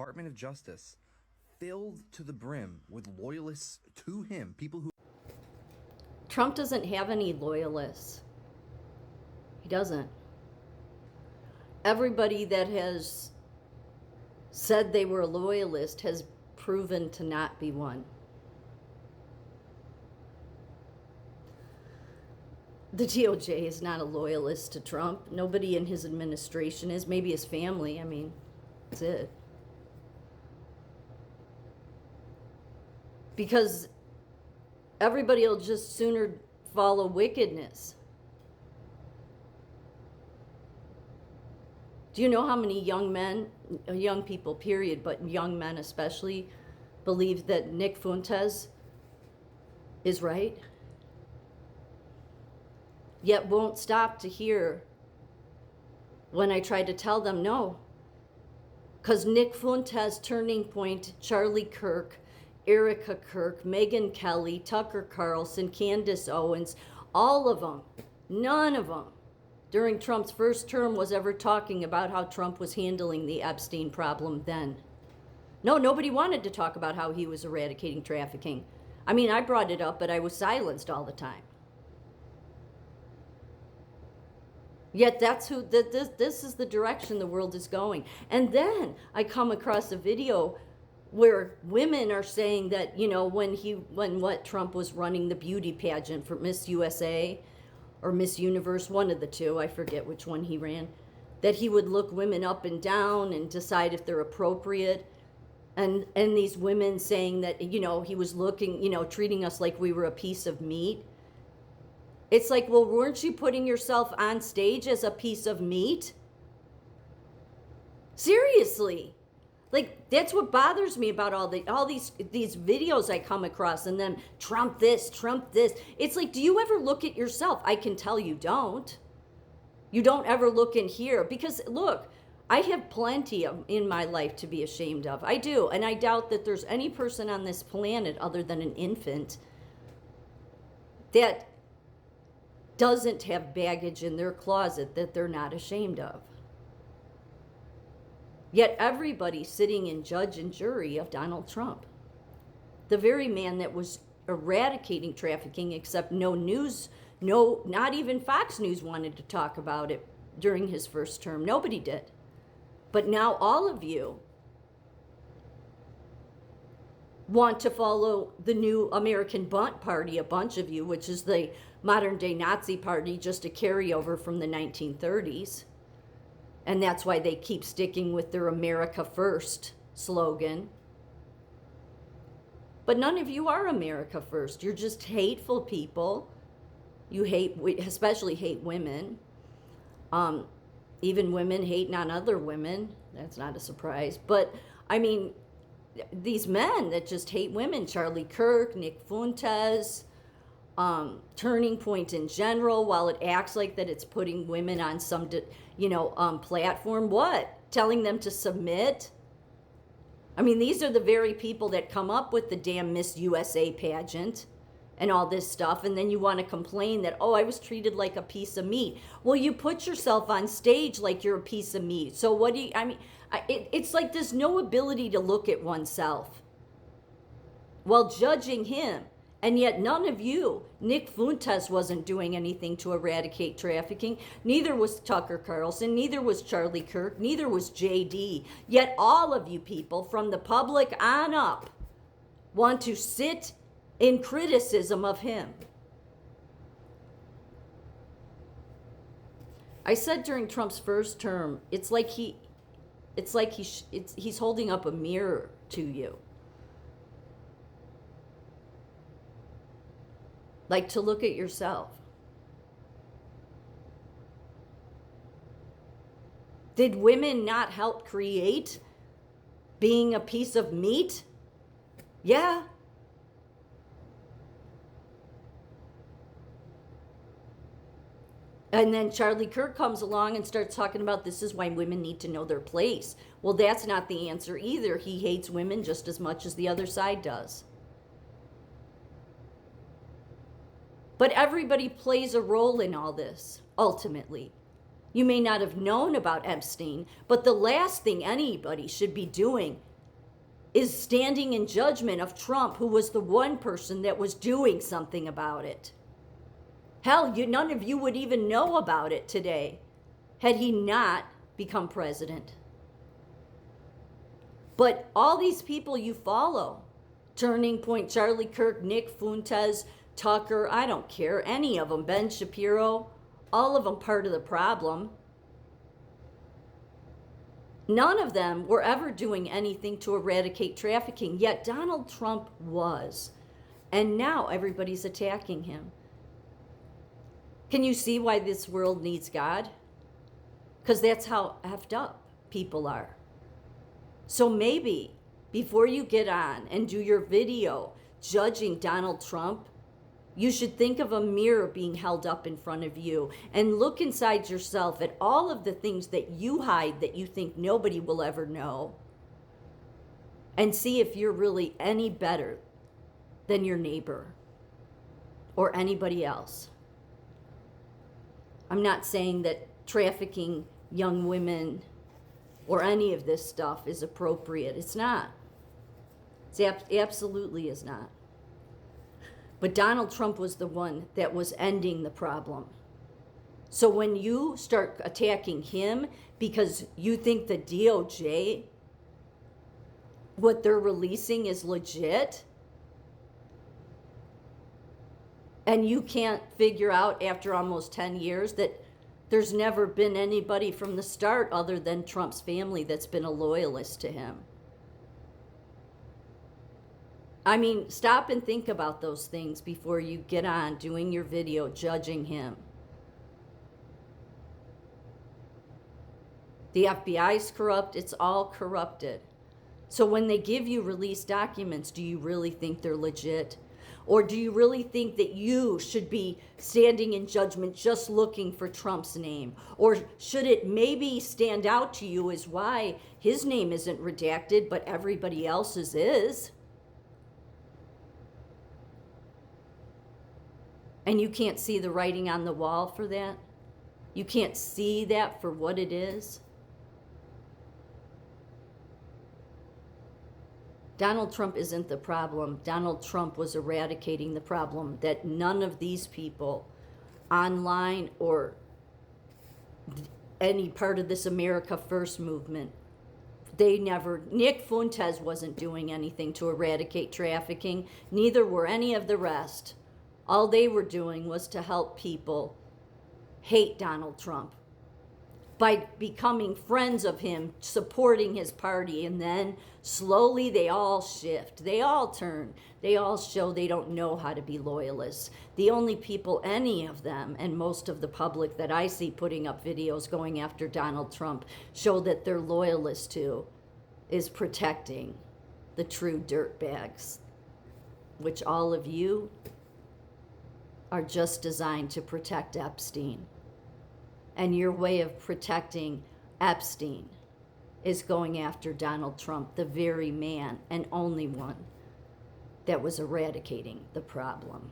Department of Justice filled to the brim with loyalists to him, people who... Trump doesn't have any loyalists. He doesn't. Everybody that has said they were a loyalist has proven to not be one. The DOJ is not a loyalist to Trump. Nobody in his administration is. Maybe his family. I mean, that's it. Because everybody will just sooner follow wickedness. Do you know how many young men, young people, period, but young men especially, believe that Nick Fuentes is right? Yet won't stop to hear when I try to tell them no. Because Nick Fuentes, Turning Point, Charlie Kirk, Erica Kirk, Megyn Kelly, Tucker Carlson, Candace Owens, all of them, none of them during Trump's first term was ever talking about how Trump was handling the Epstein problem then. No, nobody wanted to talk about how he was eradicating trafficking. I mean, I brought it up, but I was silenced all the time. Yet that's who, this is the direction the world is going. And then I come across a video where women are saying that, you know, when Trump was running the beauty pageant for Miss USA or Miss Universe, one of the two, I forget which one he ran, that he would look women up and down and decide if they're appropriate. And these women saying that, you know, he was looking, you know, treating us like we were a piece of meat. It's like, well, weren't you putting yourself on stage as a piece of meat? Seriously. Like, that's what bothers me about all these videos I come across, and then Trump this, Trump this. It's like, do you ever look at yourself? I can tell you don't. You don't ever look in here. Because, look, I have plenty in my life to be ashamed of. I do. And I doubt that there's any person on this planet other than an infant that doesn't have baggage in their closet that they're not ashamed of. Yet everybody sitting in judge and jury of Donald Trump, the very man that was eradicating trafficking, except no news, not even Fox News wanted to talk about it during his first term. Nobody did. But now all of you want to follow the new American Bunt Party, a bunch of you, which is the modern day Nazi party, just a carryover from the 1930s. And that's why they keep sticking with their America First slogan. But none of you are America First. You're just hateful people. You especially hate women. Even women hating on other women. That's not a surprise. But, I mean, these men that just hate women, Charlie Kirk, Nick Fuentes, Turning Point in general, while it acts like that it's putting women on some, platform. What? Telling them to submit? I mean, these are the very people that come up with the damn Miss USA pageant and all this stuff, and then you want to complain that, oh, I was treated like a piece of meat. Well, you put yourself on stage like you're a piece of meat. So what do you, I mean, it's like there's no ability to look at oneself while judging him. And yet none of you, Nick Fuentes wasn't doing anything to eradicate trafficking. Neither was Tucker Carlson. Neither was Charlie Kirk. Neither was JD. Yet all of you people, from the public on up, want to sit in criticism of him. I said during Trump's first term, it's like he's holding up a mirror to you. Like to look at yourself. Did women not help create being a piece of meat? Yeah. And then Charlie Kirk comes along and starts talking about this is why women need to know their place. Well, that's not the answer either. He hates women just as much as the other side does. But everybody plays a role in all this, ultimately. You may not have known about Epstein, but the last thing anybody should be doing is standing in judgment of Trump, who was the one person that was doing something about it. Hell, none of you would even know about it today had he not become president. But all these people you follow, Turning Point, Charlie Kirk, Nick Fuentes, Tucker, I don't care, any of them, Ben Shapiro, all of them part of the problem. None of them were ever doing anything to eradicate trafficking, yet Donald Trump was. And now everybody's attacking him. Can you see why this world needs God? Because that's how effed up people are. So maybe before you get on and do your video judging Donald Trump, you should think of a mirror being held up in front of you and look inside yourself at all of the things that you hide that you think nobody will ever know, and see if you're really any better than your neighbor or anybody else. I'm not saying that trafficking young women or any of this stuff is appropriate. It's not. It absolutely is not. But Donald Trump was the one that was ending the problem. So when you start attacking him because you think the DOJ, what they're releasing is legit, and you can't figure out after almost 10 years that there's never been anybody from the start other than Trump's family that's been a loyalist to him. I mean, stop and think about those things before you get on doing your video judging him. The FBI's corrupt. It's all corrupted. So when they give you released documents, do you really think they're legit? Or do you really think that you should be standing in judgment just looking for Trump's name? Or should it maybe stand out to you as why his name isn't redacted, but everybody else's is? And you can't see the writing on the wall for that? You can't see that for what it is? Donald Trump isn't the problem. Donald Trump was eradicating the problem that none of these people online or any part of this America First movement, Nick Fuentes wasn't doing anything to eradicate trafficking. Neither were any of the rest. All they were doing was to help people hate Donald Trump by becoming friends of him, supporting his party, and then slowly they all shift. They all turn. They all show they don't know how to be loyalists. The only people, any of them, and most of the public that I see putting up videos going after Donald Trump, show that they're loyalists to is protecting the true dirtbags, which all of you are just designed to protect Epstein. And your way of protecting Epstein is going after Donald Trump, the very man and only one that was eradicating the problem.